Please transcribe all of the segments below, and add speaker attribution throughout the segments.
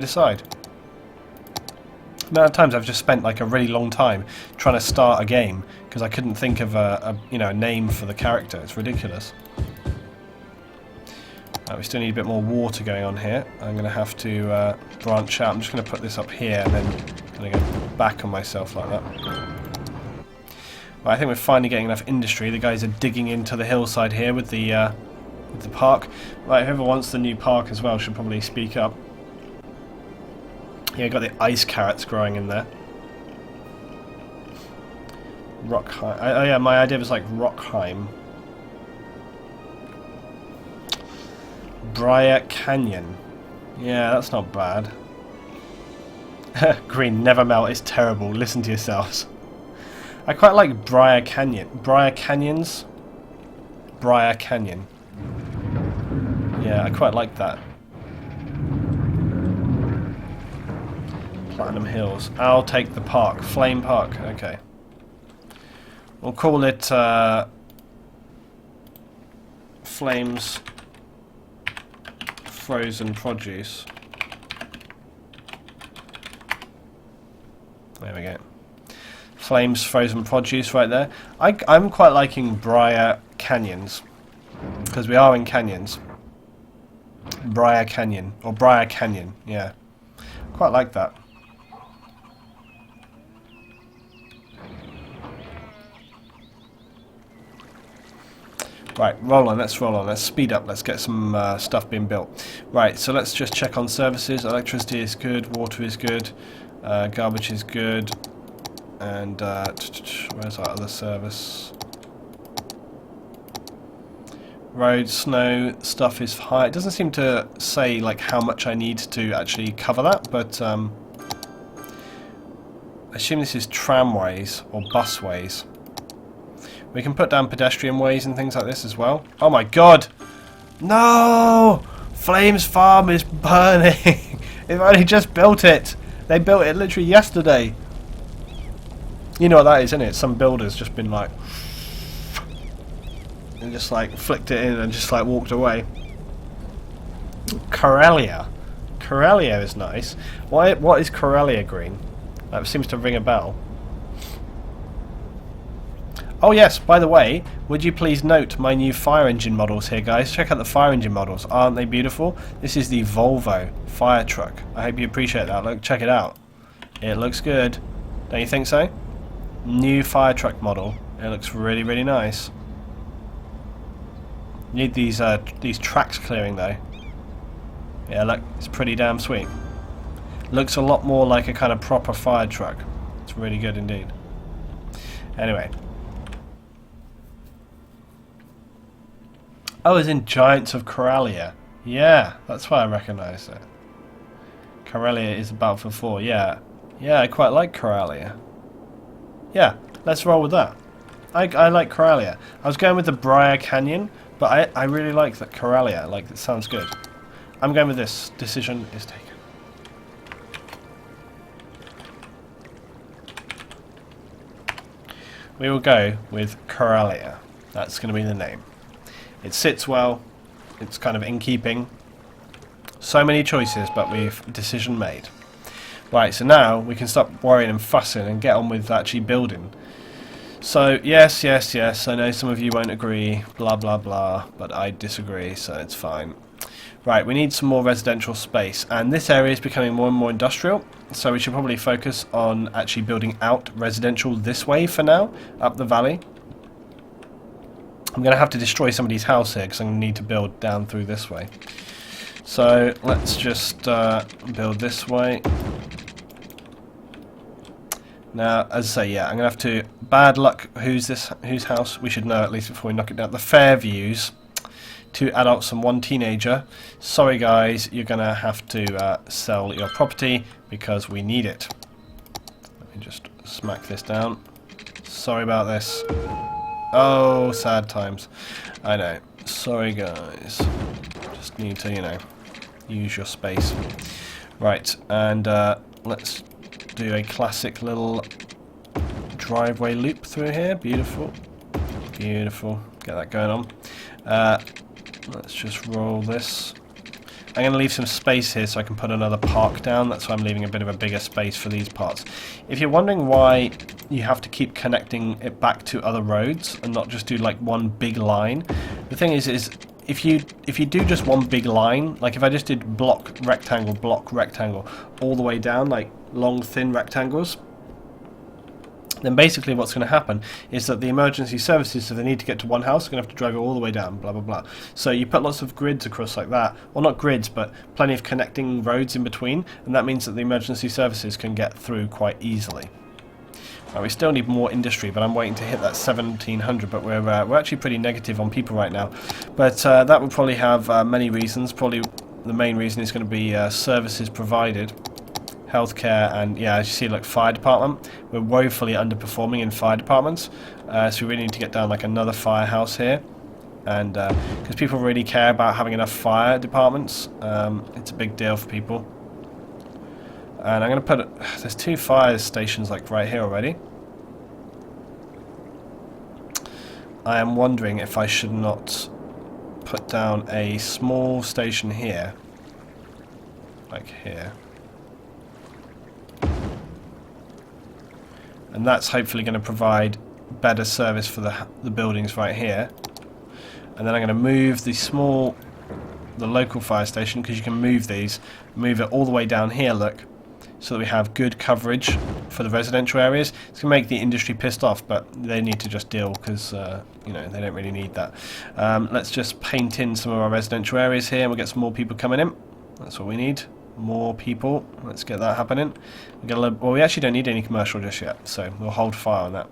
Speaker 1: decide. The amount of times I've just spent like a really long time trying to start a game because I couldn't think of a name for the character. It's ridiculous. We still need a bit more water going on here. I'm going to have to branch out. I'm just going to put this up here and then I'm going to go back on myself like that. Right, I think we're finally getting enough industry. The guys are digging into the hillside here with the park. Right, whoever wants the new park as well should probably speak up. Yeah, got the ice carrots growing in there. Rockheim. Oh yeah, my idea was like Rockheim. Briar Canyon. Yeah, that's not bad. Green, never melt. It's terrible. Listen to yourselves. I quite like Briar Canyon. Briar Canyons? Briar Canyon. Yeah, I quite like that. Platinum Hills. I'll take the park. Flame Park. Okay. We'll call it Flames Frozen Produce. There we go. Flames Frozen Produce right there. I'm quite liking Briar Canyons because we are in canyons. Briar Canyon or Briar Canyon, yeah. Quite like that. Right, roll on, let's roll on, let's speed up, let's get some stuff being built. Right, so let's just check on services. Electricity is good, water is good, garbage is good, and where's our other service? Road, snow, stuff is high. It doesn't seem to say like how much I need to actually cover that, but I assume this is tramways or busways. We can put down pedestrian ways and things like this as well. Oh my god! No! Flames Farm is burning! They've only just built it! They built it literally yesterday! You know what that is, isn't it? Some builder's just been like... and just like flicked it in and just like walked away. Karelia. Karelia is nice. What is Karelia green? That seems to ring a bell. Oh yes, by the way, would you please note my new fire engine models here, guys. Check out the fire engine models. Aren't they beautiful? This is the Volvo fire truck. I hope you appreciate that. Look, check it out. It looks good. Don't you think so? New fire truck model. It looks really, really nice. Need these tracks clearing though. Yeah, look, it's pretty damn sweet. Looks a lot more like a kind of proper fire truck. It's really good indeed. Anyway. Oh, it's in Giants of Karelia. Yeah, that's why I recognise it. Karelia is Battlefield 4. Yeah, I quite like Karelia. Yeah, let's roll with that. I like Karelia. I was going with the Briar Canyon, but I really like that Karelia. Like, it sounds good. I'm going with this. Decision is taken. We will go with Karelia. That's going to be the name. It sits well. It's kind of in keeping. So many choices, but we've decision made. Right, so now we can stop worrying and fussing and get on with actually building. So, yes, I know some of you won't agree, blah, blah, blah, but I disagree, so it's fine. Right, we need some more residential space, and this area is becoming more and more industrial, so we should probably focus on actually building out residential this way for now, up the valley. I'm going to have to destroy somebody's house here, because I'm going to need to build down through this way. So, let's just build this way. Now, as I say, yeah, I'm going to have to... Bad luck, whose house? We should know at least before we knock it down. The Fairviews. 2 adults and 1 teenager. Sorry guys, you're going to have to sell your property because we need it. Let me just smack this down. Sorry about this. Oh, sad times. I know. Sorry guys. Just need to, you know, use your space. Right, and let's do a classic little driveway loop through here. Beautiful. Beautiful. Get that going on. Let's just roll this. I'm going to leave some space here so I can put another park down. That's why I'm leaving a bit of a bigger space for these parts. If you're wondering why you have to keep connecting it back to other roads and not just do like one big line, the thing is if you do just one big line, like if I just did block, rectangle all the way down, like long thin rectangles, then basically what's going to happen is that the emergency services, if they need to get to one house, are going to have to drive it all the way down, blah blah blah. So you put lots of grids across like that, well not grids, but plenty of connecting roads in between, and that means that the emergency services can get through quite easily. Right, we still need more industry, but I'm waiting to hit that 1700, but we're actually pretty negative on people right now. But that will probably have many reasons. Probably the main reason is going to be services provided. Healthcare, and yeah, as you see, like fire department, we're woefully underperforming in fire departments, so we really need to get down like another firehouse here, and because people really care about having enough fire departments, it's a big deal for people. And I'm going to put there's 2 fire stations like right here already. I am wondering if I should not put down a small station here, like here. And that's hopefully going to provide better service for the buildings right here. And then I'm going to move the local fire station, because you can move move it all the way down here, look, so that we have good coverage for the residential areas. It's going to make the industry pissed off, but they need to just deal, because you know, they don't really need that. Let's just paint in some of our residential areas here, and we'll get some more people coming in. That's what we need. More people. Let's get that happening. Well, we actually don't need any commercial just yet, so we'll hold fire on that.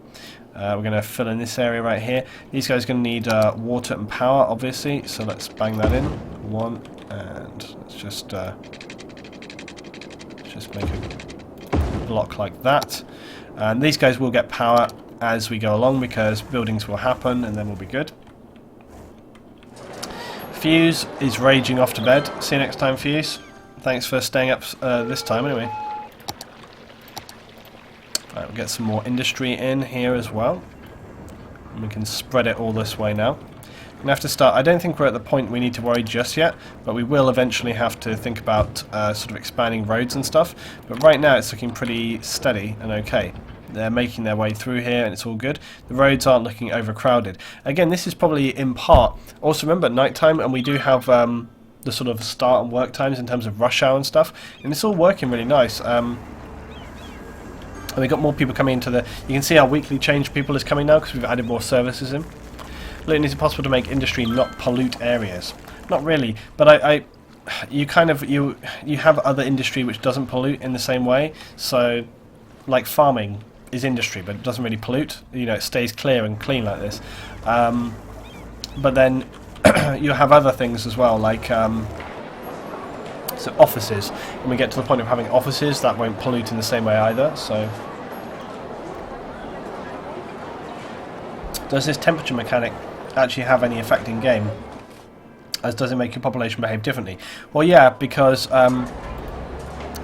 Speaker 1: We're going to fill in this area right here. These guys are going to need water and power, obviously, so let's bang that in. 1, and let's just make a block like that. And these guys will get power as we go along, because buildings will happen, and then we'll be good. Fuse is raging off to bed. See you next time, Fuse. Thanks for staying up this time anyway. Right, we'll get some more industry in here as well. And we can spread it all this way now. We're going to have to start. I don't think we're at the point we need to worry just yet, but we will eventually have to think about sort of expanding roads and stuff. But right now it's looking pretty steady and okay. They're making their way through here and it's all good. The roads aren't looking overcrowded. Again, this is probably in part. Also remember, night time, and we do have the sort of start and work times in terms of rush hour and stuff, and it's all working really nice. And we've got more people coming into the... You can see our weekly change people is coming now because we've added more services in. Look, is it possible to make industry not pollute areas? Not really, but you have other industry which doesn't pollute in the same way. So, like farming is industry, but it doesn't really pollute. You know, it stays clear and clean like this. But then you have other things as well, like so offices. When we get to the point of having offices, that won't pollute in the same way either. So, does this temperature mechanic actually have any effect in game? As does it make your population behave differently? Well, yeah, because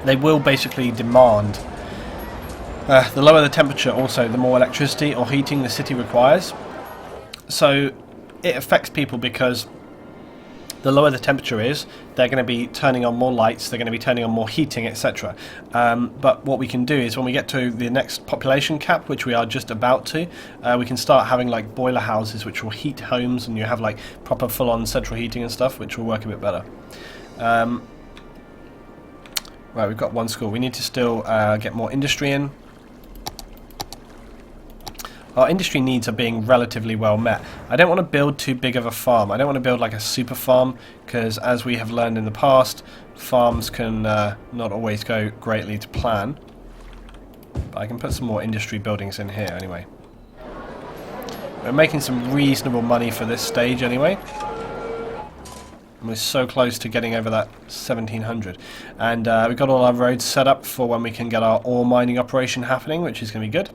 Speaker 1: they will basically demand. The lower the temperature, also, the more electricity or heating the city requires. So it affects people because the lower the temperature is, they're going to be turning on more lights, they're going to be turning on more heating, etc. But what we can do is when we get to the next population cap, which we are just about to, we can start having like boiler houses which will heat homes, and you have like proper full-on central heating and stuff, which will work a bit better. Right, we've got one school. We need to still get more industry in. Our industry needs are being relatively well met. I don't want to build too big of a farm. I don't want to build like a super farm, because as we have learned in the past, farms can not always go greatly to plan. But I can put some more industry buildings in here anyway. We're making some reasonable money for this stage anyway. And we're so close to getting over that 1700. And we've got all our roads set up for when we can get our ore mining operation happening, which is going to be good.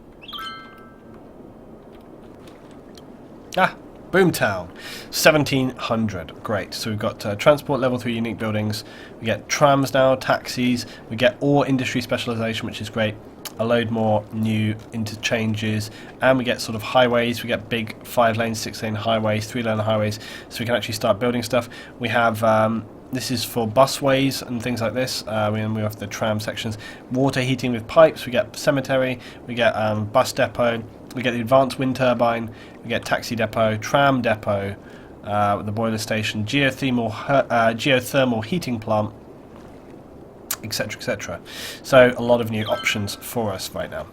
Speaker 1: Ah, Boomtown, 1700, great. So we've got transport level 3 unique buildings, we get trams now, taxis, we get ore industry specialisation, which is great, a load more new interchanges, and we get sort of highways. We get big 5-lane, 6-lane highways, 3-lane highways, so we can actually start building stuff. We have This is for busways and things like this. We have the tram sections. Water heating with pipes. We get cemetery. We get bus depot. We get the advanced wind turbine. We get taxi depot, tram depot, the boiler station, geothermal heating plant, etc., etc. So a lot of new options for us right now.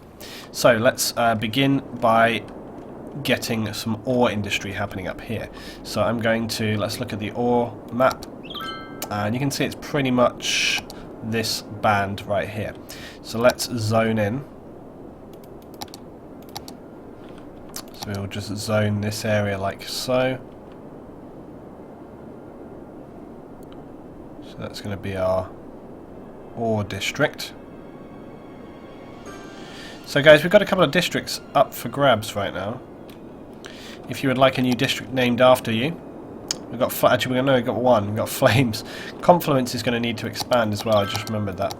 Speaker 1: So let's begin by getting some ore industry happening up here. So I'm going to, let's look at the ore map, and you can see it's pretty much this band right here. So let's zone in. So we'll just zone this area like so. So that's going to be our ore district. So guys, we've got a couple of districts up for grabs right now. If you would like a new district named after you, we've got actually we've got one. We've got Flames. Confluence is going to need to expand as well. I just remembered that.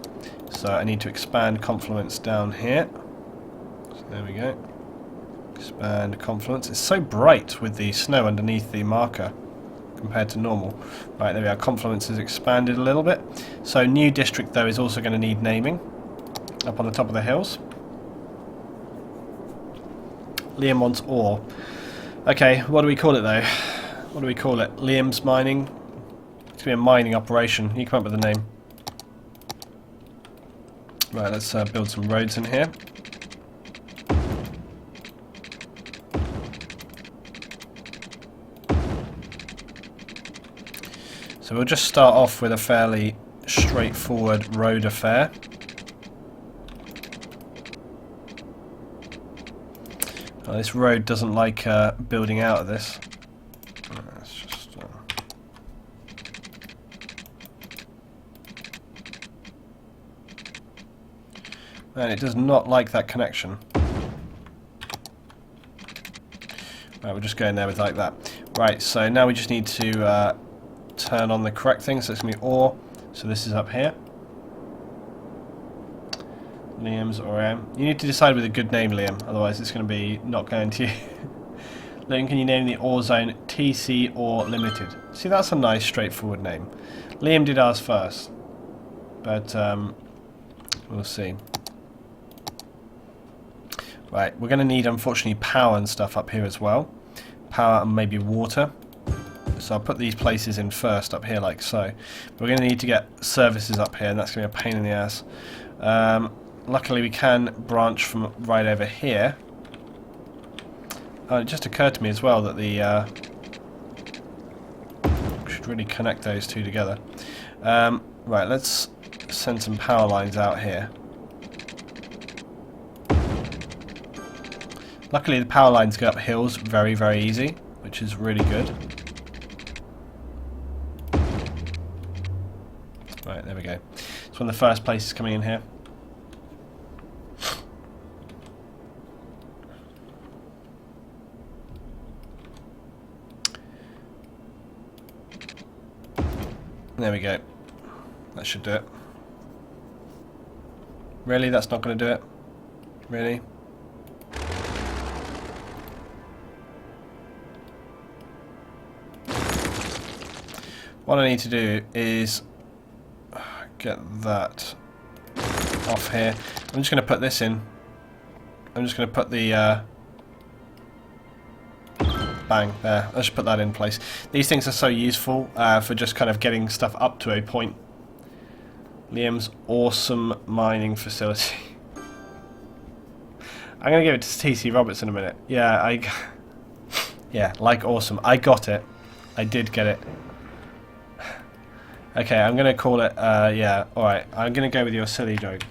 Speaker 1: So I need to expand Confluence down here. So there we go. Expand Confluence. It's so bright with the snow underneath the marker compared to normal. Right, there we are. Confluence has expanded a little bit. So new district though is also going to need naming. Up on the top of the hills. Liam wants ore. Okay, what do we call it though? What do we call it? Liam's mining? It's going to be a mining operation. You come up with a name. Right, let's build some roads in here. So we'll just start off with a fairly straightforward road affair. This road doesn't like building out of this. Let's just, and it does not like that connection. Right, we'll just go in there with like that. Right, so now we just need to turn on the correct thing. So it's going to be ore. So this is up here. Liam's or you need to decide with a good name, Liam, otherwise it's going to be not going to you. Liam, can you name the ore zone TC Ore Limited? See, that's a nice straightforward name. Liam did ours first, but we'll see. Right, we're going to need unfortunately power and stuff up here as well. Power and maybe water. So I'll put these places in first up here like so. But we're going to need to get services up here, and that's going to be a pain in the ass. Luckily we can branch from right over here. It just occurred to me as well that the we should really connect those two together. Right, let's send some power lines out here. Luckily the power lines go up hills very, very easy, which is really good. Right, there we go. It's one of the first places coming in here. There we go. That should do it. Really? That's not going to do it? Really? What I need to do is get that off here. I'm just going to put this in. I'm just going to put the bang, there. Let's just put that in place. These things are so useful for just kind of getting stuff up to a point. Liam's awesome mining facility. I'm going to give it to TC Roberts in a minute. Yeah, yeah, like awesome. I got it. I did get it. Okay, I'm going to call it, yeah, alright. I'm going to go with your silly joke.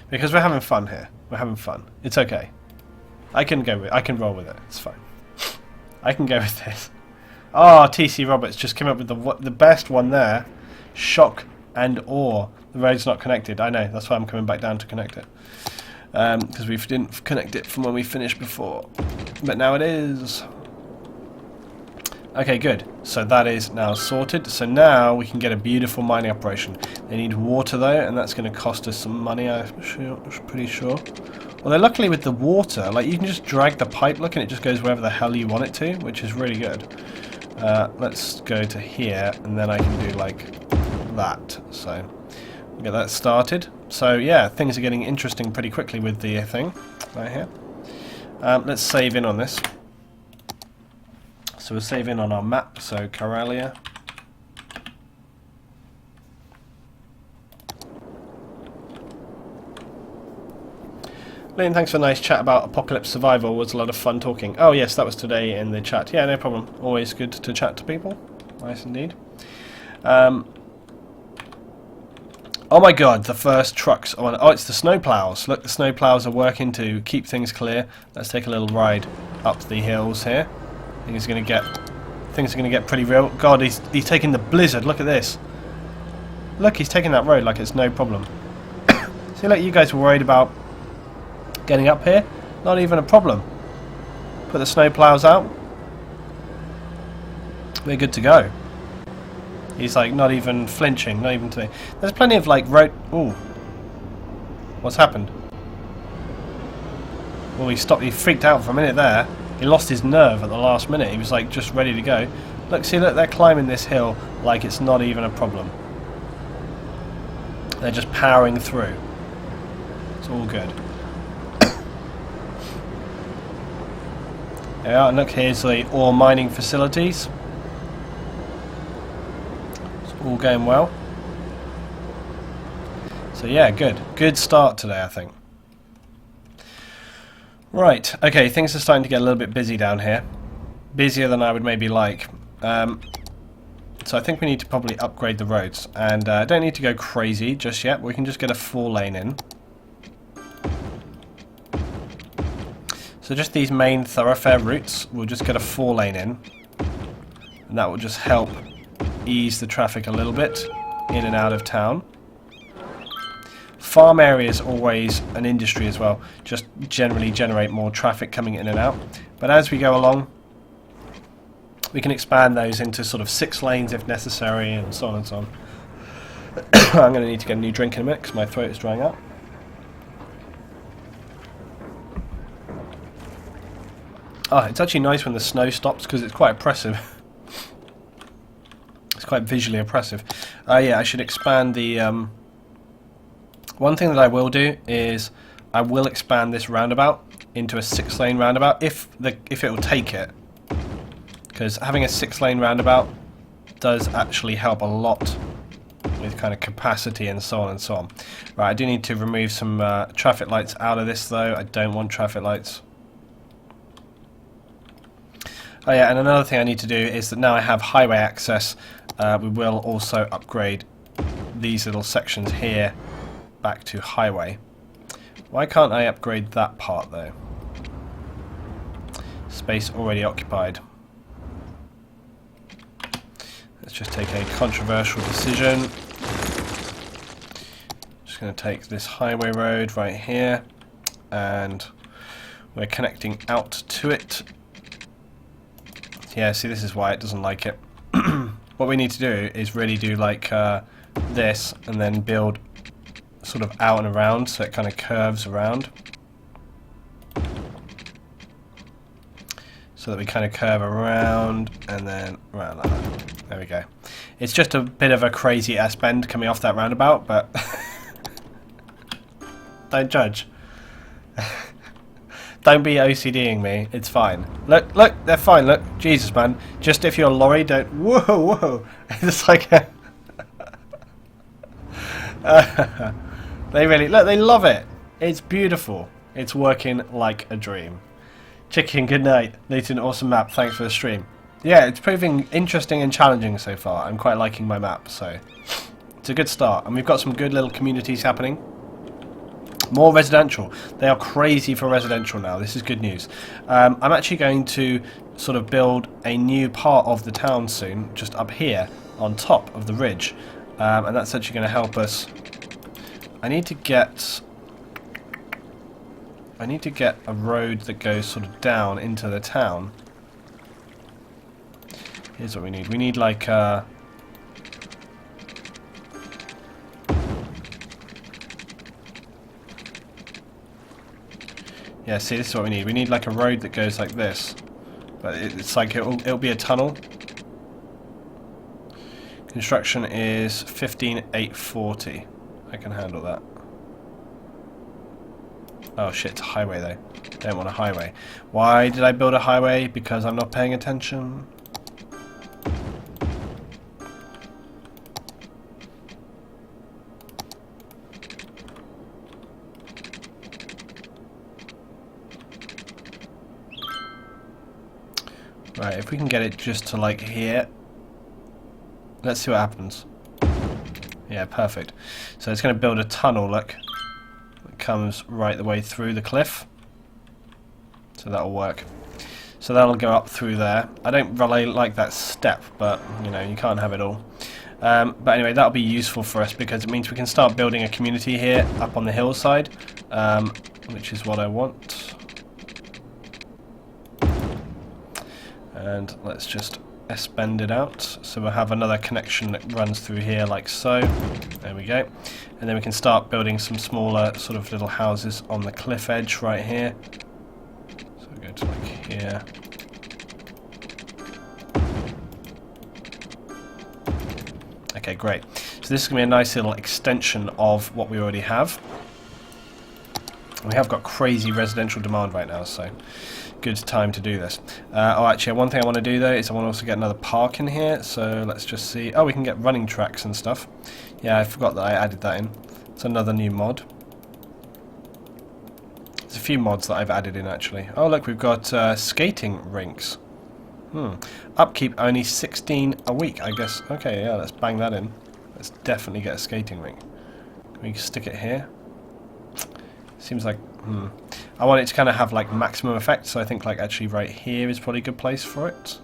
Speaker 1: Because we're having fun here. We're having fun. It's okay. I can roll with it. It's fine. I can go with this. Oh, TC Roberts just came up with the best one there. Shock and awe. The road's not connected. I know. That's why I'm coming back down to connect it. Because we didn't connect it from when we finished before. But now it is. Okay, good. So that is now sorted. So now we can get a beautiful mining operation. They need water though, and that's going to cost us some money, I'm pretty sure. Although luckily with the water, like you can just drag the pipe, look, and it just goes wherever the hell you want it to, which is really good. Let's go to here, and then I can do like that. So we'll get that started. So yeah, things are getting interesting pretty quickly with the thing right here. Let's save in on this. So we'll save in on our map. So Karelia. Liam, thanks for a nice chat about Apocalypse Survival. It was a lot of fun talking. Oh yes, that was today in the chat. Yeah, no problem. Always good to chat to people. Nice indeed. Oh my god, the first trucks on. Oh, it's the snowplows. Look, the snowplows are working to keep things clear. Let's take a little ride up the hills here. Things are going to get pretty real. God, he's taking the blizzard. Look at this. Look, he's taking that road like it's no problem. See, like you guys were worried about getting up here, not even a problem. Put the snow plows out. We're good to go. He's like not even flinching, not even today. There's plenty of like road. Ooh, what's happened? Well, he stopped. He freaked out for a minute there. He lost his nerve at the last minute. He was like just ready to go. Look, see, look, they're climbing this hill like it's not even a problem. They're just powering through. It's all good. Yeah, and look, here's the ore mining facilities. It's all going well. So yeah, good. Good start today, I think. Right, okay, things are starting to get a little bit busy down here. Busier than I would maybe like. So I think we need to probably upgrade the roads. And I don't need to go crazy just yet. We can just get a 4-lane in. So just these main thoroughfare routes, we'll just get a 4-lane in. And that will just help ease the traffic a little bit in and out of town. Farm areas always an industry as well, just generally generate more traffic coming in and out. But as we go along, we can expand those into sort of 6 lanes if necessary, and so on and so on. I'm going to need to get a new drink in a minute because my throat is drying out. Oh, it's actually nice when the snow stops because it's quite oppressive. It's quite visually oppressive. Yeah, I should expand the... One thing that I will do is I will expand this roundabout into a 6-lane roundabout if it will take it. Because having a 6-lane roundabout does actually help a lot with kind of capacity and so on and so on. Right, I do need to remove some traffic lights out of this though. I don't want traffic lights. Oh yeah, and another thing I need to do is that now I have highway access, we will also upgrade these little sections here back to highway. Why can't I upgrade that part though? Space already occupied. Let's just take a controversial decision. Just going to take this highway road right here, and we're connecting out to it. Yeah, see, this is why it doesn't like it. What we need to do is really do like this, and then build sort of out and around, so it kind of curves around. So that we kind of curve around, and then around like that. There we go. It's just a bit of a crazy ass bend coming off that roundabout, but don't judge. Don't be OCDing me, it's fine. Look, look, they're fine, look. Jesus, man. Just if you're a lorry, don't... Whoa, whoa. It's like a... They really... Look, they love it. It's beautiful. It's working like a dream. Chicken, good night. Nathan, awesome map. Thanks for the stream. Yeah, it's proving interesting and challenging so far. I'm quite liking my map, so... It's a good start. And we've got some good little communities happening. More residential. They are crazy for residential now. This is good news. I'm actually going to sort of build a new part of the town soon, just up here on top of the ridge, and that's actually going to help us. I need to get a road that goes sort of down into the town. Here's what we need. We need like Yeah, see, this is what we need. We need like a road that goes like this. But it's like it'll be a tunnel. Construction is 15,840. I can handle that. Oh shit, it's a highway though. Don't want a highway. Why did I build a highway? Because I'm not paying attention. Right, if we can get it just to like here. Let's see what happens. Yeah, perfect. So it's going to build a tunnel, look. It comes right the way through the cliff. So that'll work. So that'll go up through there. I don't really like that step, but you know, you can't have it all. But anyway, that'll be useful for us because it means we can start building a community here up on the hillside, which is what I want. And let's just S-bend it out. So we'll have another connection that runs through here like so. There we go. And then we can start building some smaller sort of little houses on the cliff edge right here. So we'll go to like here. Okay, great. So this is going to be a nice little extension of what we already have. We have got crazy residential demand right now, so good time to do this. Oh, actually, one thing I want to do though is I want to also get another park in here. So let's just see. Oh, we can get running tracks and stuff. Yeah, I forgot that I added that in. It's another new mod. There's a few mods that I've added in actually. Oh, look, we've got skating rinks. Upkeep only 16 a week, I guess. Okay, yeah, let's bang that in. Let's definitely get a skating rink. Can we stick it here? Seems like, I want it to kind of have like maximum effect, so I think like actually right here is probably a good place for it.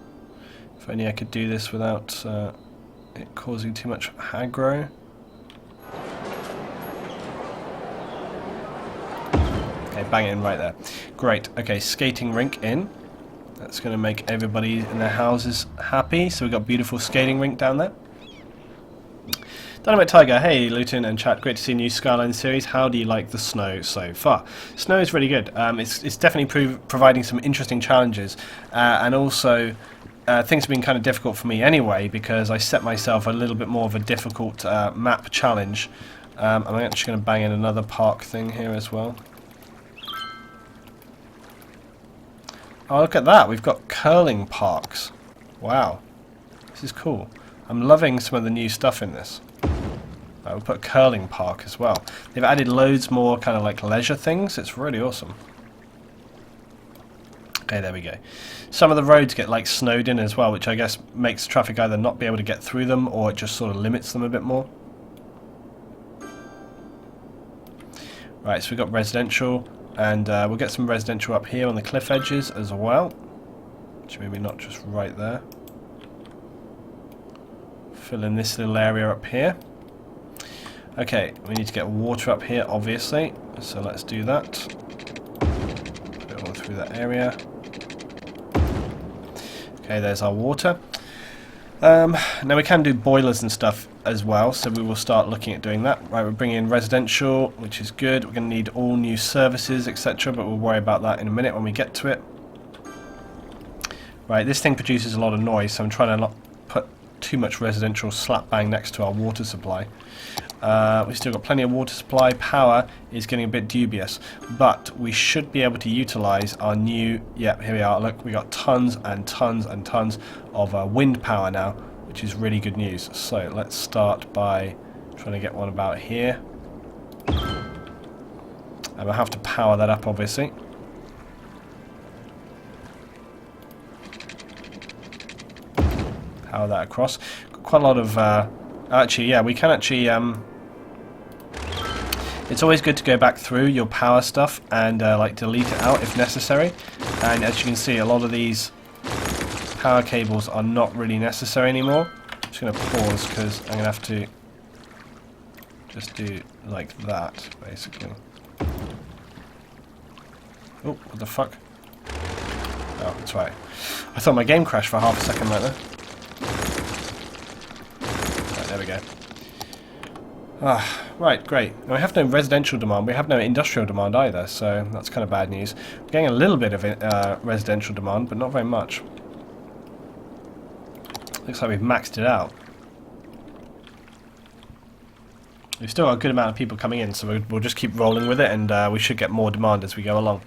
Speaker 1: If only I could do this without it causing too much aggro. Okay, bang it in right there. Great, okay, skating rink in. That's going to make everybody in their houses happy, so we've got a beautiful skating rink down there. Dynamite Tiger, hey Luton and chat, great to see a new Skylines series. How do you like the snow so far? Snow is really good. It's definitely providing some interesting challenges, and also things have been kind of difficult for me anyway because I set myself a little bit more of a difficult map challenge. I'm actually going to bang in another park thing here as well. Oh, look at that, we've got curling parks. Wow, this is cool. I'm loving some of the new stuff in this. We'll put a curling park as well. They've added loads more kind of like leisure things. It's really awesome. Okay, there we go. Some of the roads get like snowed in as well, which I guess makes traffic either not be able to get through them or it just sort of limits them a bit more. Right, so we've got residential, and we'll get some residential up here on the cliff edges as well. Which maybe not just right there. Fill in this little area up here. Okay, we need to get water up here, obviously, so let's do that. Put it all through that area. Okay, there's our water. Now we can do boilers and stuff as well, so we will start looking at doing that. Right, we're bringing in residential, which is good. We're going to need all new services, etc., but we'll worry about that in a minute when we get to it. Right, this thing produces a lot of noise, so I'm trying to not put too much residential slap bang next to our water supply. We've still got plenty of water supply. Power is getting a bit dubious, but we should be able to utilize our new, yeah, here we are, look, we got tons and tons and tons of wind power now, which is really good news. So let's start by trying to get one about here, and we'll have to power that up obviously. Power that across. Got quite a lot of actually, yeah, we can actually it's always good to go back through your power stuff and like delete it out if necessary. And as you can see, a lot of these power cables are not really necessary anymore. I'm just going to pause because I'm going to have to just do like that, basically. Oh, what the fuck? Oh, that's right. I thought my game crashed for half a second right there. Right, there we go. Ah, right, great. And we have no residential demand. We have no industrial demand either, so that's kind of bad news. We're getting a little bit of residential demand, but not very much. Looks like we've maxed it out. We've still got a good amount of people coming in, so we'll just keep rolling with it, and we should get more demand as we go along.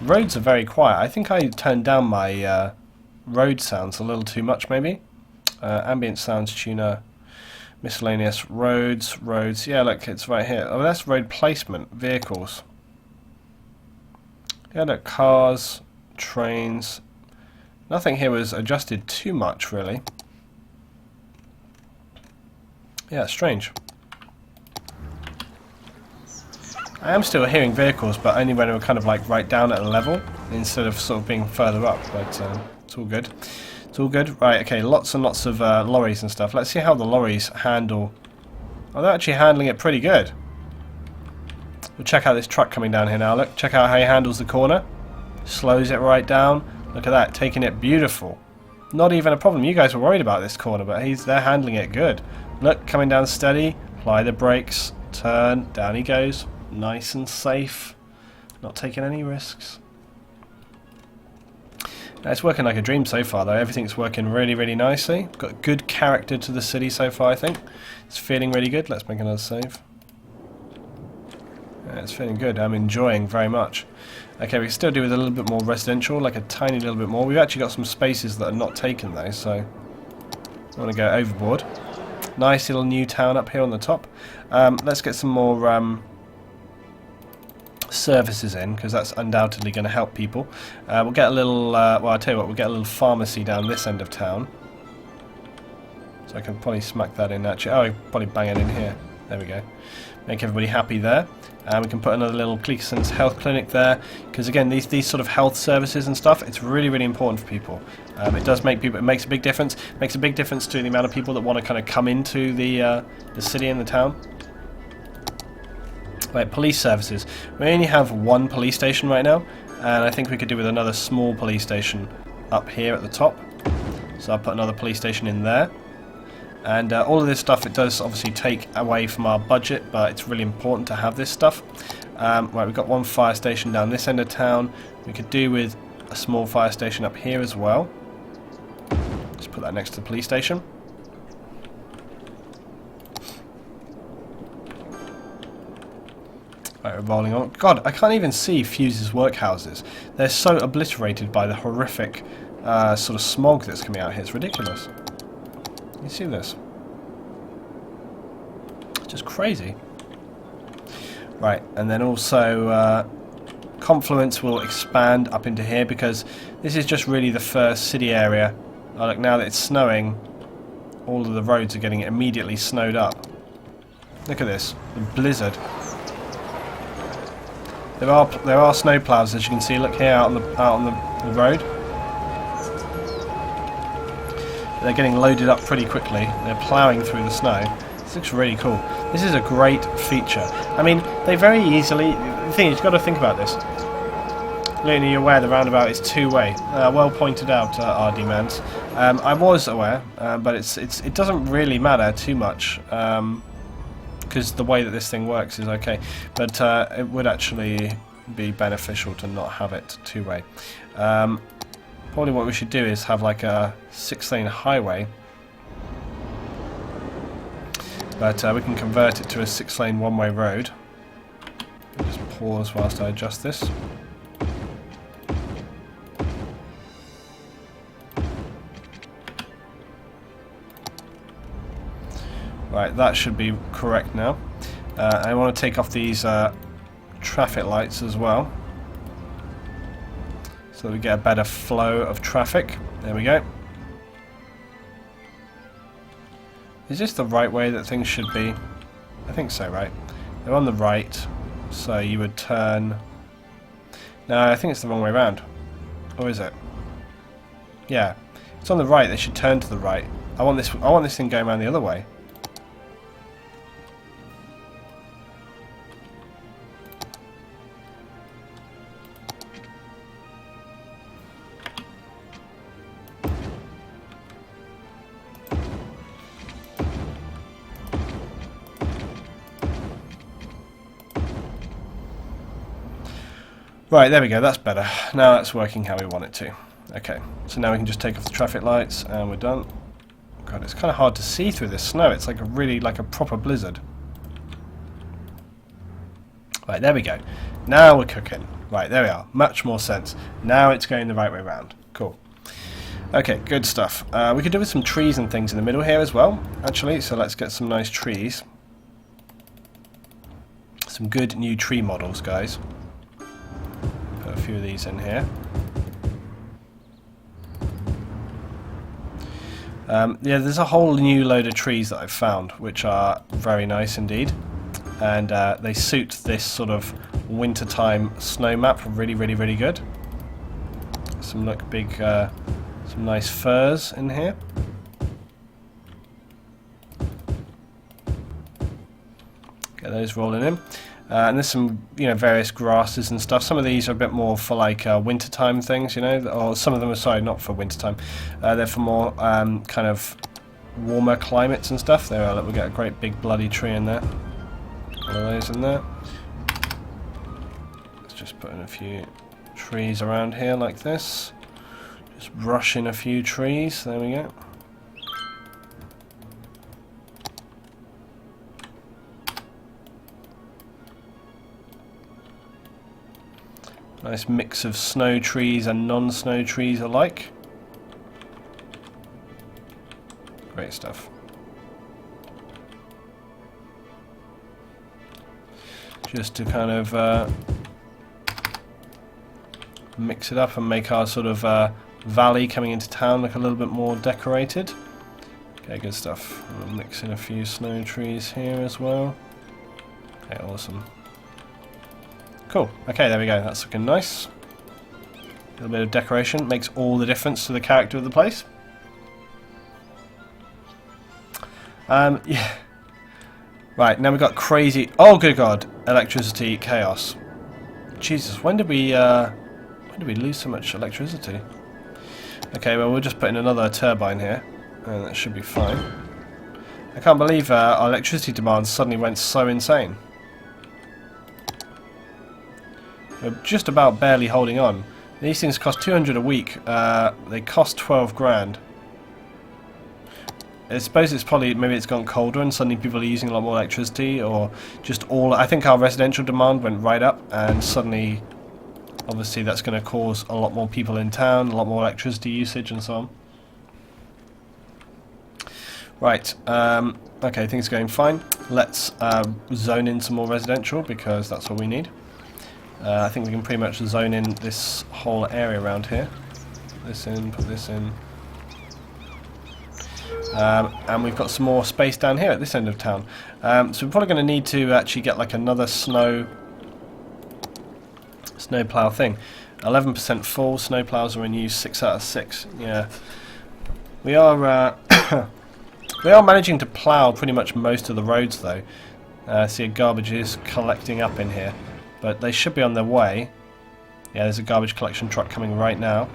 Speaker 1: Roads are very quiet. I think I turned down my road sounds a little too much, maybe. Ambient sounds tuner, miscellaneous roads. Yeah, look, it's right here. Oh, that's road placement, vehicles. Yeah, look, cars, trains. Nothing here was adjusted too much, really. Yeah, strange. I am still hearing vehicles, but only when we're kind of like right down at a level instead of sort of being further up. But it's all good. It's all good. Right, okay, lots and lots of lorries and stuff. Let's see how the lorries handle. Oh, they're actually handling it pretty good. We'll check out this truck coming down here now. Look, check out how he handles the corner. Slows it right down. Look at that, taking it beautiful. Not even a problem. You guys were worried about this corner, but they're handling it good. Look, coming down steady. Apply the brakes. Turn. Down he goes. Nice and safe. Not taking any risks. It's working like a dream so far, though. Everything's working really, really nicely. Got good character to the city so far, I think. It's feeling really good. Let's make another save. Yeah, it's feeling good. I'm enjoying very much. Okay, we can still do with a little bit more residential, like a tiny little bit more. We've actually got some spaces that are not taken, though, so I want to go overboard. Nice little new town up here on the top. Let's get some more services in, because that's undoubtedly going to help people. We'll get a little, well, I'll tell you what, we'll get a little pharmacy down this end of town. So I can probably smack that in, actually. Oh, probably bang it in here. There we go. Make everybody happy there. We can put another little Clearson's health clinic there, because again, these sort of health services and stuff, it's really, really important for people. It does make people, it makes a big difference. It makes a big difference to the amount of people that want to kind of come into the city and the town. Right, police services. We only have one police station right now, and I think we could do with another small police station up here at the top. So I'll put another police station in there. And all of this stuff, it does obviously take away from our budget, but it's really important to have this stuff. Right, we've got one fire station down this end of town. We could do with a small fire station up here as well. Just put that next to the police station. Right, we're rolling on. God, I can't even see Fuse's workhouses. They're so obliterated by the horrific sort of smog that's coming out here. It's ridiculous. You see this? Just crazy. Right, and then also Confluence will expand up into here, because this is just really the first city area. Oh, look, now that it's snowing, all of the roads are getting immediately snowed up. Look at this, the blizzard. There are snow plows, as you can see. Look here out on the road. They're getting loaded up pretty quickly. They're ploughing through the snow. This looks really cool. This is a great feature. I mean, they very easily. The thing is, you've got to think about this. Leonie, you're aware the roundabout is two-way. Well pointed out, RD Mans. I was aware, but it doesn't really matter too much. Because the way that this thing works is okay, but it would actually be beneficial to not have it two-way. Probably what we should do is have like a 6-lane highway, but we can convert it to a 6-lane one-way road. Just pause whilst I adjust this. Right, that should be correct now. I want to take off these traffic lights as well, so that we get a better flow of traffic. There we go. Is this the right way that things should be? I think so, right? They're on the right, so you would turn... No, I think it's the wrong way around. Or is it? Yeah, it's on the right. They should turn to the right. I want this thing going around the other way. Right, there we go, that's better. Now that's working how we want it to. Okay, so now we can just take off the traffic lights and we're done. God, it's kind of hard to see through this snow. It's like a proper blizzard. Right, there we go. Now we're cooking. Right, there we are. Much more sense. Now it's going the right way around. Cool. Okay, good stuff. We could do with some trees and things in the middle here as well, actually. So let's get some nice trees. Some good new tree models, guys. Put a few of these in here. Yeah, there's a whole new load of trees that I've found, which are very nice indeed. And they suit this sort of wintertime snow map really, really, really good. Some some nice firs in here. Get those rolling in. And there's some, various grasses and stuff. Some of these are a bit more for like wintertime things, or some of them are, sorry, not for wintertime. They're for more kind of warmer climates and stuff. There we are, look, we get a great big bloody tree in there. One of those in there. Let's just put in a few trees around here like this. Just brush in a few trees. There we go. Nice mix of snow trees and non-snow trees alike. Great stuff. Just to kind of mix it up and make our sort of valley coming into town look a little bit more decorated. Okay, good stuff. I'll mix in a few snow trees here as well. Okay, awesome. Cool. Okay, there we go. That's looking nice. A little bit of decoration makes all the difference to the character of the place. Yeah. Right, now we've got crazy... Oh, good God. Electricity chaos. Jesus, when did we lose so much electricity? Okay, well, we'll just put in another turbine here, and that should be fine. I can't believe our electricity demand suddenly went so insane. We're just about barely holding on. These things cost 200 a week. They cost 12 grand. I suppose it's probably, maybe it's gone colder and suddenly people are using a lot more electricity, or just all... I think our residential demand went right up, and suddenly, obviously that's going to cause a lot more people in town, a lot more electricity usage and so on. Right, okay, things are going fine. Let's zone in some more residential, because that's what we need. I think we can pretty much zone in this whole area around here. Put this in, put this in. And we've got some more space down here at this end of town. So we're probably going to need to actually get like another snow plow thing. 11% full, snow plows are in use, 6 out of 6. Yeah, we are we are managing to plow pretty much most of the roads though. See, garbage is collecting up in here, but they should be on their way. Yeah, there's a garbage collection truck coming right now.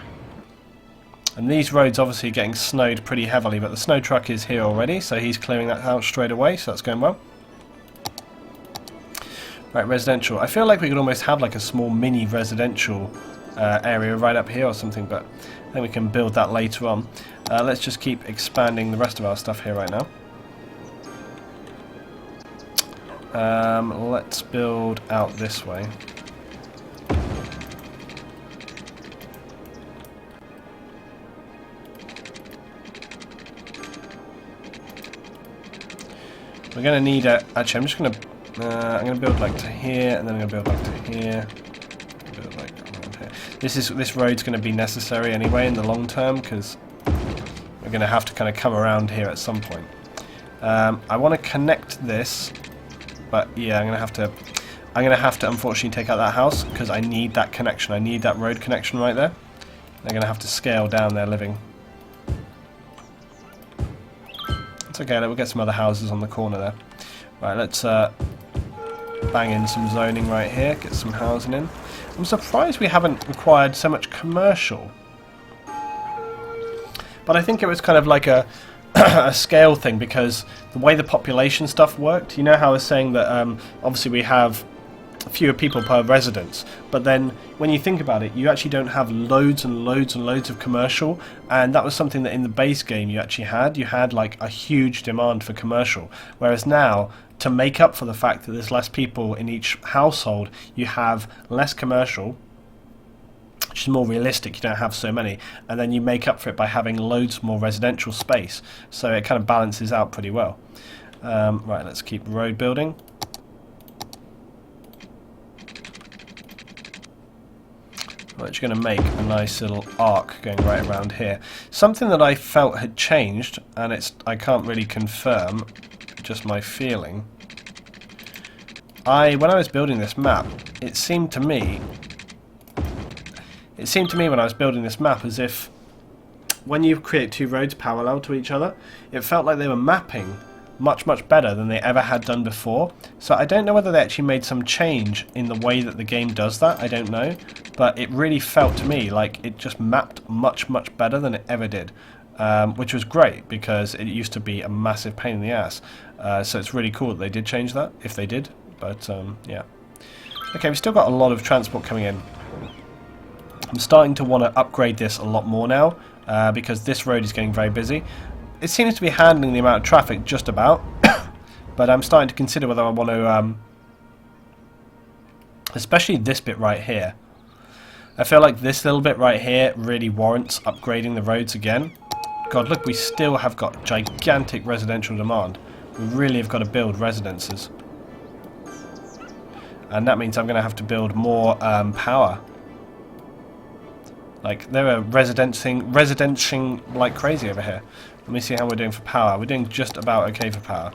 Speaker 1: And these roads obviously getting snowed pretty heavily, but the snow truck is here already, so he's clearing that out straight away, so that's going well. Right, residential. I feel like we could almost have like a small mini residential area right up here or something, but I think we can build that later on. Let's just keep expanding the rest of our stuff here right now. Let's build out this way. We're going to need a... Actually, I'm just going to build like to here, and then I'm going to build like to here. Build like around here. This road's going to be necessary anyway in the long term, because we're going to have to kind of come around here at some point. I want to connect this, but yeah, I'm going to have to unfortunately take out that house, because I need that connection. I need that road connection right there. They're going to have to scale down their living. Okay, we'll get some other houses on the corner there. Right, let's bang in some zoning right here, get some housing in. I'm surprised we haven't required so much commercial. But I think it was kind of like a, a scale thing, because the way the population stuff worked, you know how I was saying that obviously we have fewer people per residence. But then when you think about it, you actually don't have loads and loads and loads of commercial, and that was something that in the base game you actually had. You had like a huge demand for commercial, whereas now, to make up for the fact that there's less people in each household, you have less commercial, which is more realistic. You don't have so many, and then you make up for it by having loads more residential space, so it kind of balances out pretty well. Right, let's keep road building. We're just going to make a nice little arc going right around here. Something that I felt had changed, and I can't really confirm, just my feeling. When I was building this map, it seemed to me when I was building this map as if when you create two roads parallel to each other, it felt like they were mapping much better than they ever had done before. So I don't know whether they actually made some change in the way that the game does that, I don't know, but it really felt to me like it just mapped much better than it ever did, which was great because it used to be a massive pain in the ass. So it's really cool that they did change that, if they did, but yeah. Okay, we've still got a lot of transport coming in. I'm starting to want to upgrade this a lot more now, because this road is getting very busy. It seems to be handling the amount of traffic just about, but I'm starting to consider whether I want to, especially this bit right here. I feel like this little bit right here really warrants upgrading the roads again. God, look, we still have got gigantic residential demand. We really have got to build residences. And that means I'm going to have to build more power. Like, they were residencing like crazy over here. Let me see how we're doing for power. We're doing just about okay for power.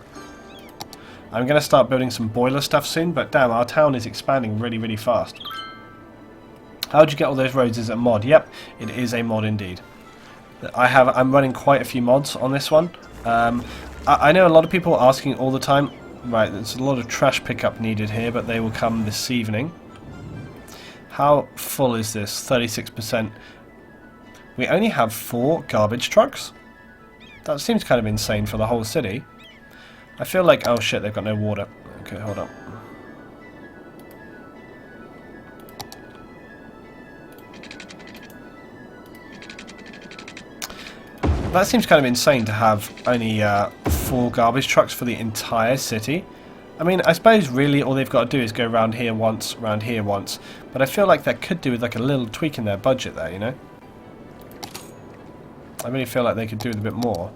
Speaker 1: I'm going to start building some boiler stuff soon, but damn, our town is expanding really fast. How'd you get all those roads? Is it a mod? Yep, it is a mod indeed. I'm running quite a few mods on this one. I know a lot of people are asking all the time. Right, there's a lot of trash pickup needed here, but they will come this evening. How full is this? 36%. We only have 4 garbage trucks? That seems kind of insane for the whole city. I feel like... oh shit, they've got no water. Okay, hold up. That seems kind of insane to have only 4 garbage trucks for the entire city. I mean, I suppose really all they've got to do is go round here once, round here once. But I feel like that could do with like a little tweak in their budget there, you know? I really feel like they could do with a bit more.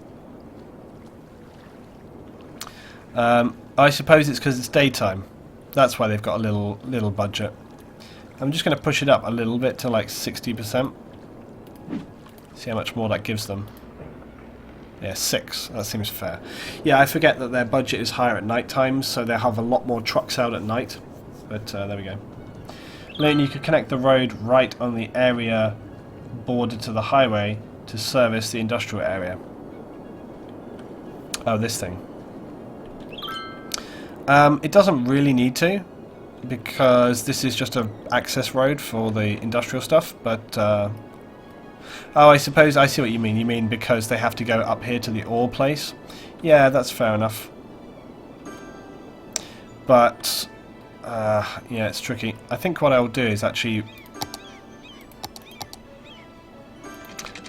Speaker 1: I suppose it's because it's daytime. That's why they've got a little budget. I'm just going to push it up a little bit to like 60%. See how much more that gives them. Yeah, 6. That seems fair. Yeah, I forget that their budget is higher at night times, so they'll have a lot more trucks out at night. But there we go. Then you could connect the road right on the area bordered to the highway to service the industrial area. Oh, this thing. It doesn't really need to, because this is just an access road for the industrial stuff, but... oh, I suppose I see what you mean. You mean because they have to go up here to the ore place? Yeah, that's fair enough. But, yeah, it's tricky. I think what I'll do is actually...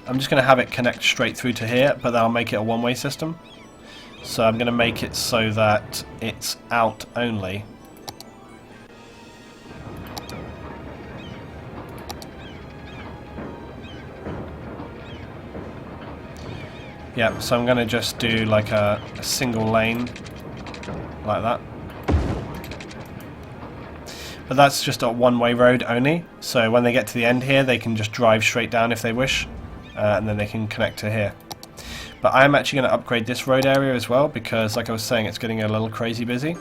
Speaker 1: I'm just going to have it connect straight through to here, but then I'll make it a one-way system. So I'm going to make it so that it's out only. Yeah, so I'm going to just do like a single lane, like that. But that's just a one-way road only, so when they get to the end here, they can just drive straight down if they wish, and then they can connect to here. But I'm actually going to upgrade this road area as well, because like I was saying, it's getting a little crazy busy.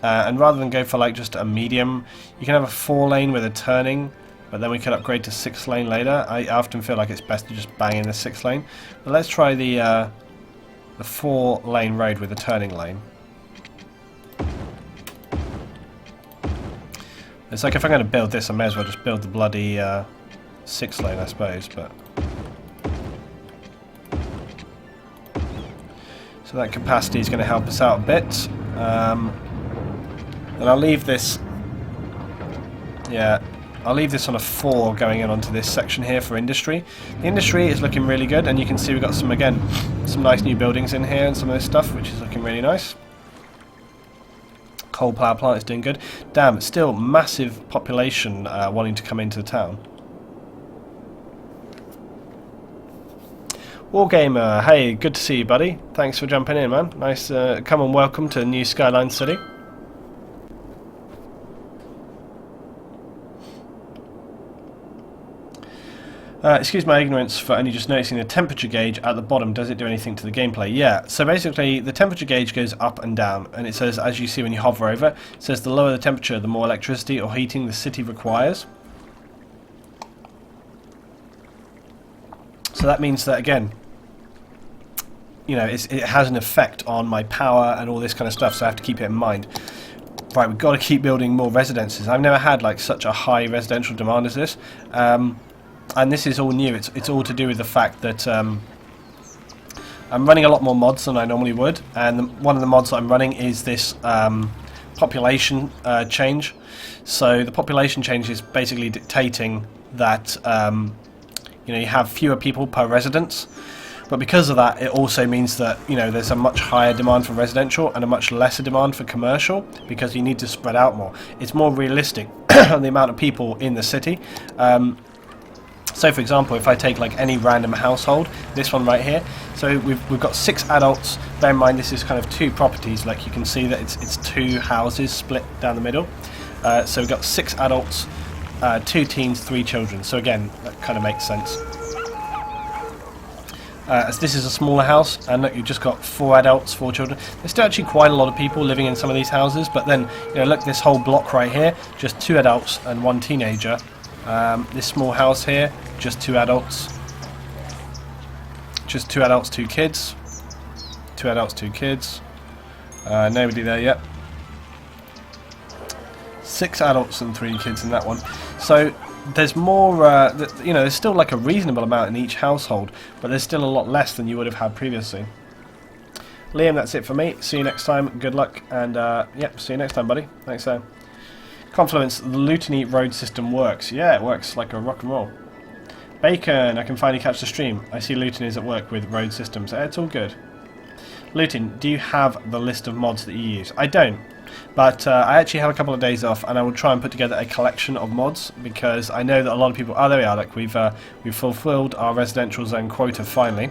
Speaker 1: And rather than go for like just a medium, you can have a 4-lane with a turning, but then we could upgrade to 6-lane later. I often feel like it's best to just bang in the 6-lane. But let's try the 4-lane road with a turning lane. It's like if I'm going to build this, I may as well just build the bloody 6-lane, I suppose. But so that capacity is going to help us out a bit. And I'll leave this Yeah, I'll leave this on a 4 going in onto this section here for industry. The industry is looking really good, and you can see we've got some, again, some nice new buildings in here and some of this stuff, which is looking really nice. Coal power plant is doing good. Damn, still massive population wanting to come into the town. Wargamer, hey, good to see you, buddy. Thanks for jumping in, man. Nice, come and welcome to the new Skylines city. Excuse my ignorance for only just noticing the temperature gauge at the bottom. Does it do anything to the gameplay? Yeah, so basically the temperature gauge goes up and down, and it says, as you see when you hover over, it says the lower the temperature, the more electricity or heating the city requires. So that means that, again, you know, it has an effect on my power and all this kind of stuff, so I have to keep it in mind. Right, we've got to keep building more residences. I've never had like such a high residential demand as this. And this is all new. It's all to do with the fact that I'm running a lot more mods than I normally would, and one of the mods that I'm running is this population change. So the population change is basically dictating that you know, you have fewer people per residence, but because of that, it also means that, you know, there's a much higher demand for residential and a much lesser demand for commercial, because you need to spread out more. It's more realistic on the amount of people in the city. So for example, if I take like any random household, this one right here, so we've got 6 adults. Bear in mind this is kind of 2 properties, like you can see that it's 2 houses split down the middle. So we've got 6 adults, 2 teens, 3 children. So again, that kind of makes sense. As this is a smaller house, and look, you've just got 4 adults, 4 children. There's still actually quite a lot of people living in some of these houses, but then, you know, look, this whole block right here, just 2 adults and 1 teenager. This small house here, just 2 adults. Just 2 adults, 2 kids. 2 adults, 2 kids. Nobody there yet. 6 adults and 3 kids in that one. So there's more, you know, there's still like a reasonable amount in each household, but there's still a lot less than you would have had previously. Liam, that's it for me. See you next time. Good luck, and yep, see you next time, buddy. Thanks, Confluence, the Lutany road system works. Yeah, it works like a rock and roll. Bacon, I can finally catch the stream. I see Luton is at work with road systems. It's all good. Luton, do you have the list of mods that you use? I don't, but I actually have a couple of days off, and I will try and put together a collection of mods, because I know that a lot of people... Oh, there we are. Look, we've fulfilled our residential zone quota finally.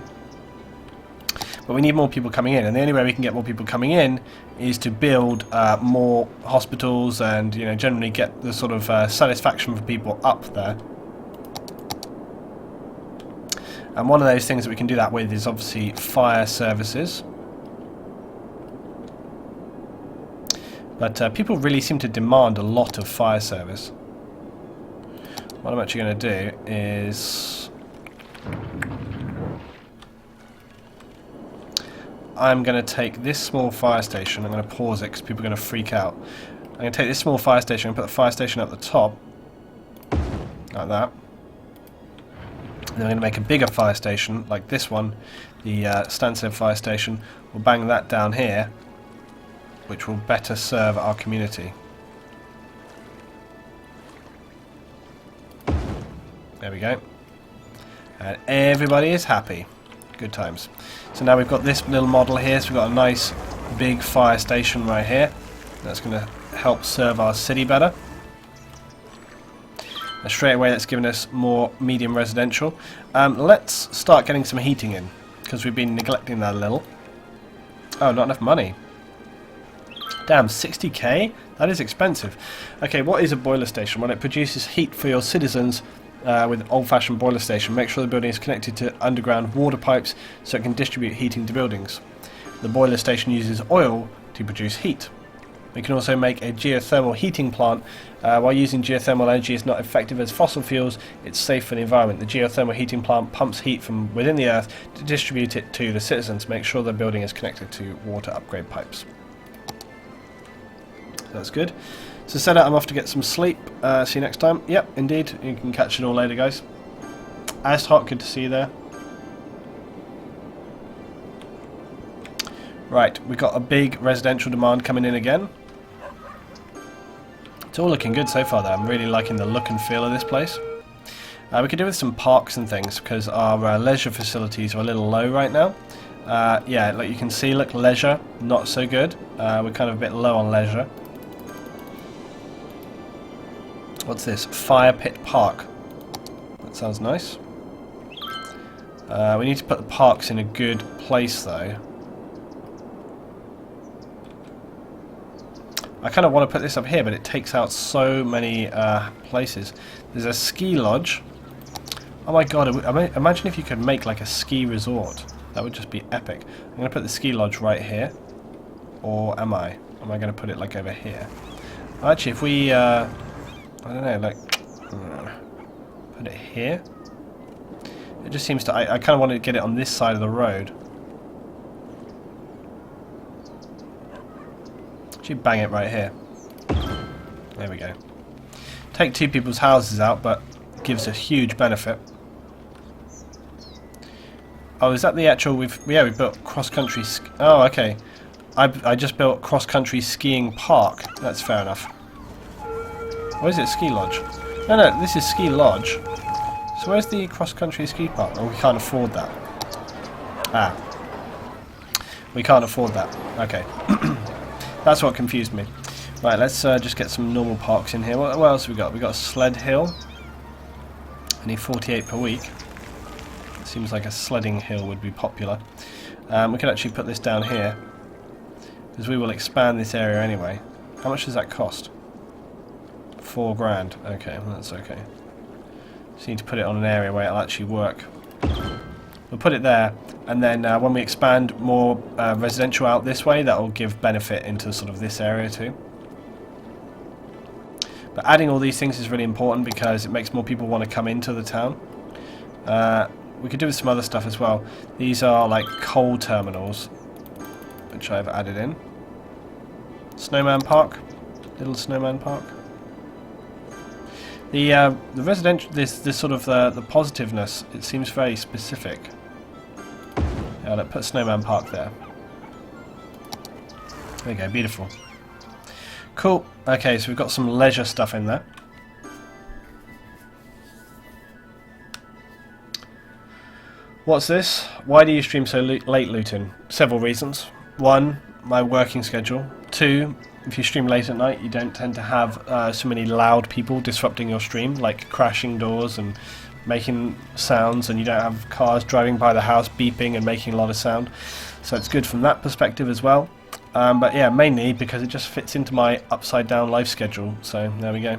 Speaker 1: But we need more people coming in, and the only way we can get more people coming in is to build more hospitals and, you know, generally get the sort of satisfaction for people up there. And one of those things that we can do that with is obviously fire services. But people really seem to demand a lot of fire service. What I'm actually going to do is... I'm going to take this small fire station. I'm going to pause it because people are going to freak out. I'm going to take this small fire station and put the fire station at the top. Like that. And then I'm going to make a bigger fire station, like this one, the Stansted fire station. We'll bang that down here, which will better serve our community. There we go. And everybody is happy. Good times. So now we've got this little model here, so we've got a nice big fire station right here. That's going to help serve our city better. And straight away that's given us more medium residential. Let's start getting some heating in, because we've been neglecting that a little. Oh, not enough money. Damn, 60k? That is expensive. Okay, what is a boiler station? Well, it produces heat for your citizens with an old-fashioned boiler station. Make sure the building is connected to underground water pipes so it can distribute heating to buildings. The boiler station uses oil to produce heat. We can also make a geothermal heating plant. While using geothermal energy is not effective as fossil fuels, it's safe for the environment. The geothermal heating plant pumps heat from within the earth to distribute it to the citizens. Make sure the building is connected to water upgrade pipes. That's good. So set out, I'm off to get some sleep. See you next time. Yep, indeed. You can catch it all later, guys. Asthot, good to see you there. Right, we've got a big residential demand coming in again. It's all looking good so far though. I'm really liking the look and feel of this place. We could do with some parks and things because our leisure facilities are a little low right now. Yeah, like you can see, look, leisure, not so good. We're kind of a bit low on leisure. What's this? Fire Pit Park. That sounds nice. We need to put the parks in a good place though. I kind of want to put this up here, but it takes out so many places. There's a ski lodge. Oh my god, imagine if you could make like a ski resort. That would just be epic. I'm going to put the ski lodge right here. Or am I? Am I going to put it like over here? Actually, if we, I don't know, like, put it here. It just seems to, I kind of want to get it on this side of the road. Actually, bang it right here. There we go. Take two people's houses out, but gives a huge benefit. Oh, is that the actual? We built cross-country. Oh, okay. I just built cross-country skiing park. That's fair enough. Or is it ski lodge? No, this is ski lodge. So where's the cross-country ski park? Oh, we can't afford that. Ah, we can't afford that. Okay, that's what confused me. Right, let's just get some normal parks in here. What else have we got? We got a sled hill. I need 48 per week. Seems like a sledding hill would be popular. We can actually put this down here because we will expand this area anyway. How much does that cost? 4 grand. Okay, well, that's okay. Just need to put it on an area where it'll actually work. We'll put it there, and then when we expand more residential out this way, that will give benefit into sort of this area too. But adding all these things is really important because it makes more people want to come into the town. We could do with some other stuff as well. These are like coal terminals, which I've added in. Snowman Park, little snowman park. The residential, this sort of the positiveness, it seems very specific. Yeah, let's put Snowman Park there. There you go, beautiful. Cool. Okay, so we've got some leisure stuff in there. What's this? Why do you stream so late, Luton? Several reasons. 1, my working schedule. 2, if you stream late at night, you don't tend to have so many loud people disrupting your stream, like crashing doors and making sounds, and you don't have cars driving by the house beeping and making a lot of sound. So it's good from that perspective as well. But yeah, mainly because it just fits into my upside down life schedule. So there we go.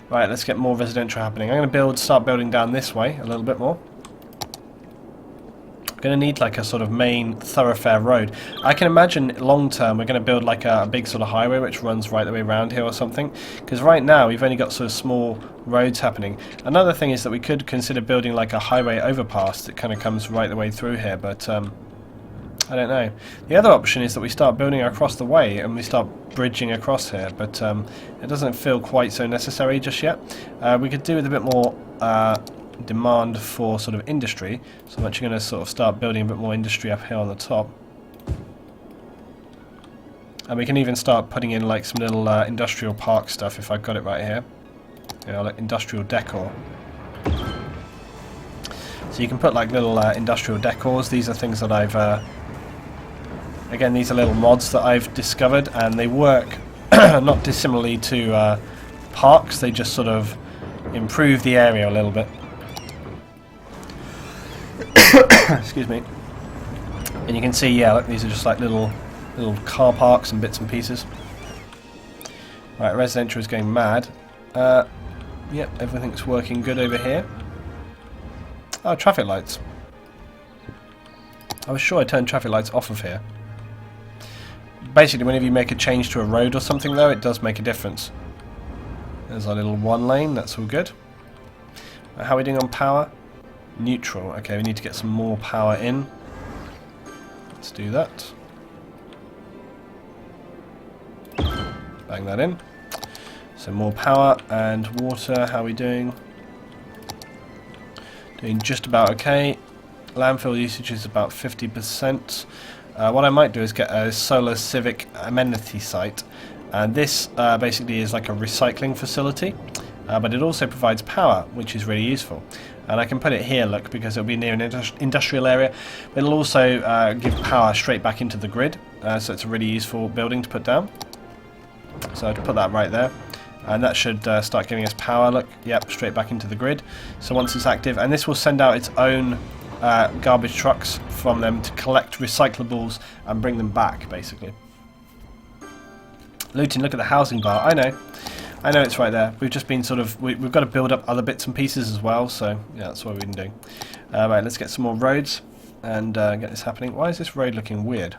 Speaker 1: Right, let's get more residential happening. I'm going to start building down this way a little bit more. Going to need like a sort of main thoroughfare road. I can imagine long term we're going to build like a big sort of highway which runs right the way around here or something, because right now we've only got sort of small roads happening. Another thing is that we could consider building like a highway overpass that kind of comes right the way through here, but I don't know. The other option is that we start building across the way and we start bridging across here, but it doesn't feel quite so necessary just yet. We could do with a bit more demand for sort of industry, so I'm actually going to sort of start building a bit more industry up here on the top, and we can even start putting in like some little industrial park stuff if I've got it right here, you know, like industrial decor. So you can put like little industrial decors. These are things that I've again, these are little mods that I've discovered, and they work not dissimilarly to parks. They just sort of improve the area a little bit. Excuse me. And you can see, yeah, look, these are just like little car parks and bits and pieces. Right, residential is going mad. Yep, everything's working good over here. Oh, traffic lights. I was sure I turned traffic lights off of here. Basically, whenever you make a change to a road or something, though, it does make a difference. There's our little 1 lane, that's all good. How are we doing on power? Neutral. Okay, we need to get some more power in. Let's do that. Bang that in. So more power and water. How are we doing? Doing just about okay. Landfill usage is about 50%. What I might do is get a solar civic amenity site And this basically is like a recycling facility, but it also provides power, which is really useful. And I can put it here, look, because it'll be near an industrial area. But it'll also give power straight back into the grid, so it's a really useful building to put down. So I'd put that right there. And that should start giving us power, look, yep, straight back into the grid. So once it's active, and this will send out its own garbage trucks from them to collect recyclables and bring them back, basically. Looting, look at the housing bar. I know it's right there. We've just been sort of, we've got to build up other bits and pieces as well, so yeah, that's what we've been doing. Right, let's get some more roads and get this happening. Why is this road looking weird?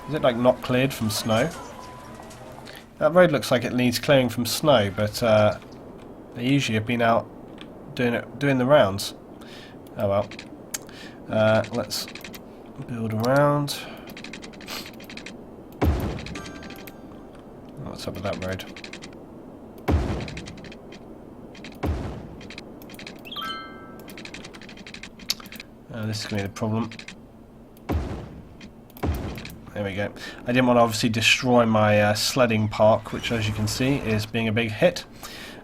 Speaker 1: Is it like not cleared from snow? That road looks like it needs clearing from snow, but they usually have been out doing the rounds. Oh well. Let's build around. What's up with that road? This is going to be the problem. There we go. I didn't want to obviously destroy my sledding park, which as you can see is being a big hit.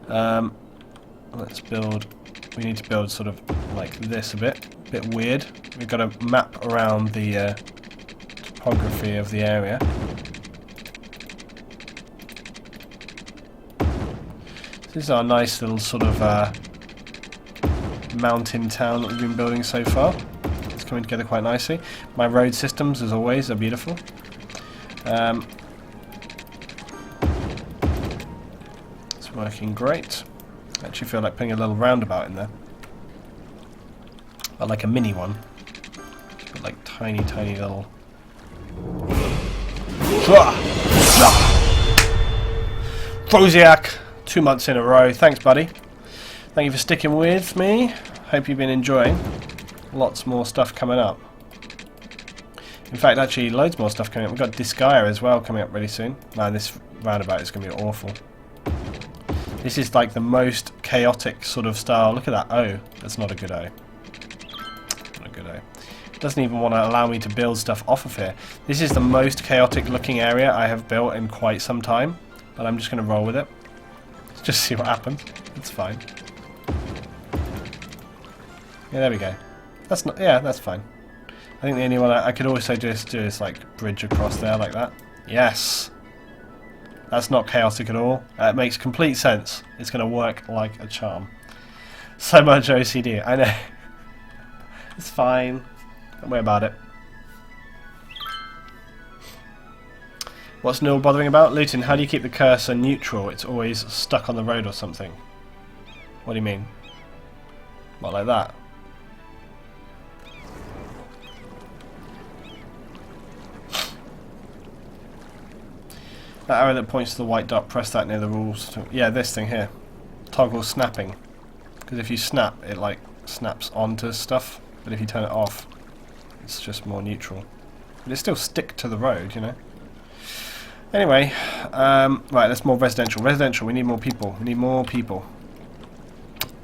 Speaker 1: Let's build, we need to build sort of like this a bit weird. We've got to map around the topography of the area. This is our nice little sort of mountain town that we've been building so far. It's coming together quite nicely. My road systems, as always, are beautiful. It's working great. I actually feel like putting a little roundabout in there. But like a mini one. But like tiny little... Frosiak! 2 months in a row. Thanks, buddy. Thank you for sticking with me. Hope you've been enjoying. Lots more stuff coming up. In fact, actually, loads more stuff coming up. We've got Disgaea as well coming up really soon. Man, this roundabout is going to be awful. This is like the most chaotic sort of style. Look at that O. That's not a good O. Not a good O. It doesn't even want to allow me to build stuff off of here. This is the most chaotic looking area I have built in quite some time. But I'm just going to roll with it. Just see what happens. It's fine. Yeah, there we go. That's not. Yeah, that's fine. I think the only one I could also just do is like bridge across there like that. Yes. That's not chaotic at all. It makes complete sense. It's going to work like a charm. So much OCD. I know. It's fine. Don't worry about it. What's Neil bothering about? Luton, how do you keep the cursor neutral? It's always stuck on the road or something. What do you mean? What, like that? That arrow that points to the white dot, press that near the rules. Yeah, this thing here. Toggle snapping. Because if you snap, it like snaps onto stuff. But if you turn it off, it's just more neutral. But it still stick to the road, you know. Anyway, right, that's more residential. Residential, we need more people. We need more people.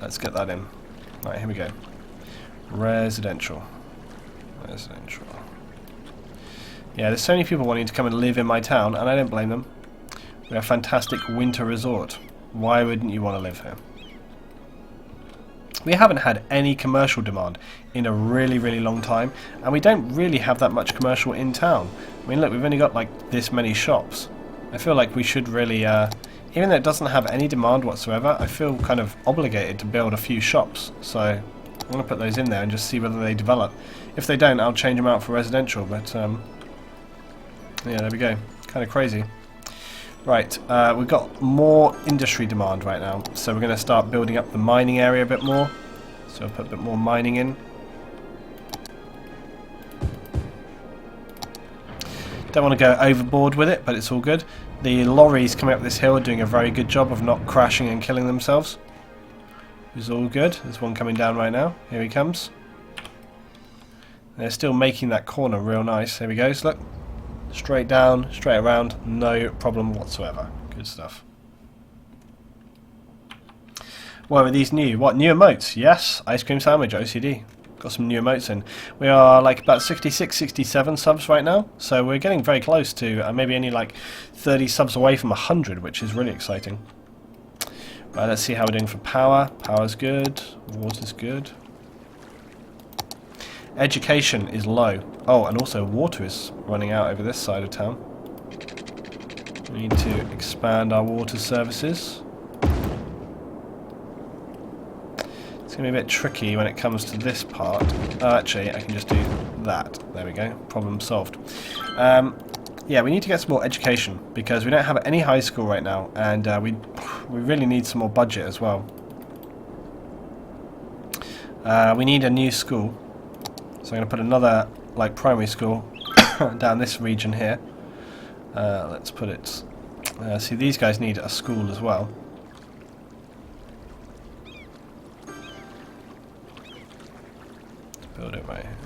Speaker 1: Let's get that in. Right, here we go. Residential. Residential. Yeah, there's so many people wanting to come and live in my town, and I don't blame them. We're a fantastic winter resort. Why wouldn't you want to live here? We haven't had any commercial demand in a really, really long time, and we don't really have that much commercial in town. I mean, look, we've only got like this many shops. I feel like we should really, even though it doesn't have any demand whatsoever, I feel kind of obligated to build a few shops. So I'm going to put those in there and just see whether they develop. If they don't, I'll change them out for residential, but yeah, there we go. Kind of crazy. Right, we've got more industry demand right now, so we're going to start building up the mining area a bit more. So I'll put a bit more mining in. Don't want to go overboard with it, but it's all good. The lorries coming up this hill are doing a very good job of not crashing and killing themselves. It's all good. There's one coming down right now. Here he comes. They're still making that corner real nice. Here he goes, look. Straight down, straight around, no problem whatsoever. Good stuff. What are these new? What, new emotes? Yes, ice cream sandwich, OCD. Got some new emotes in. We are like about 66, 67 subs right now, so we're getting very close to maybe only like 30 subs away from 100, which is really exciting. Right, let's see how we're doing for power. Power's good. Water's good. Education is low. Oh, and also water is running out over this side of town. We need to expand our water services. It's going to be a bit tricky when it comes to this part. Oh, actually, I can just do that. There we go. Problem solved. Yeah, we need to get some more education because we don't have any high school right now, and we really need some more budget as well. We need a new school, so I'm going to put another like primary school down this region here. Let's put it. See, these guys need a school as well. Build it right here.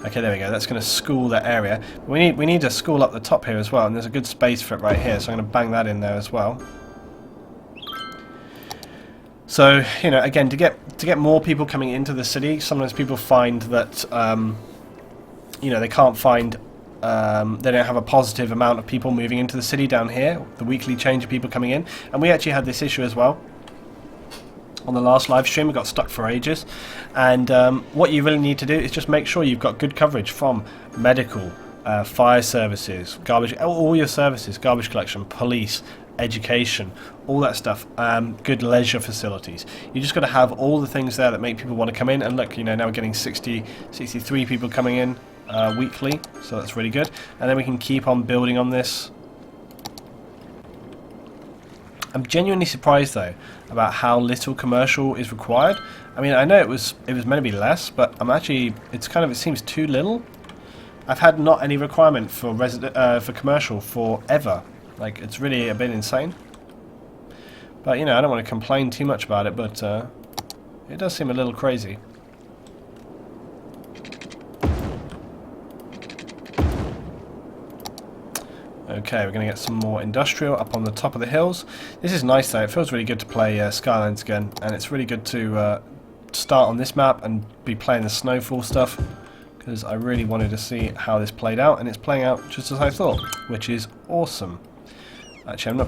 Speaker 1: Okay, there we go. That's going to school that area. We need a school up the top here as well, and there's a good space for it right here, so I'm going to bang that in there as well. So, you know, again, to get more people coming into the city, sometimes people find that you know, they can't find they don't have a positive amount of people moving into the city down here, the weekly change of people coming in, and we actually had this issue as well. On the last live stream, we got stuck for ages, and what you really need to do is just make sure you've got good coverage from medical, fire services, garbage, all your services, garbage collection, police, education, all that stuff, good leisure facilities. You just got to have all the things there that make people want to come in. And look, you know, now we're getting 63 people coming in weekly, so that's really good. And then we can keep on building on this. I'm genuinely surprised though about how little commercial is required. I mean, I know it was meant to be less, but I'm actually, it seems too little. I've had not any requirement for for commercial forever. Like, it's really a bit insane. But you know, I don't want to complain too much about it, but it does seem a little crazy. Okay, we're going to get some more industrial up on the top of the hills. This is nice though, it feels really good to play Skylines again, and it's really good to start on this map and be playing the snowfall stuff, because I really wanted to see how this played out, and it's playing out just as I thought, which is awesome. Actually, I'm not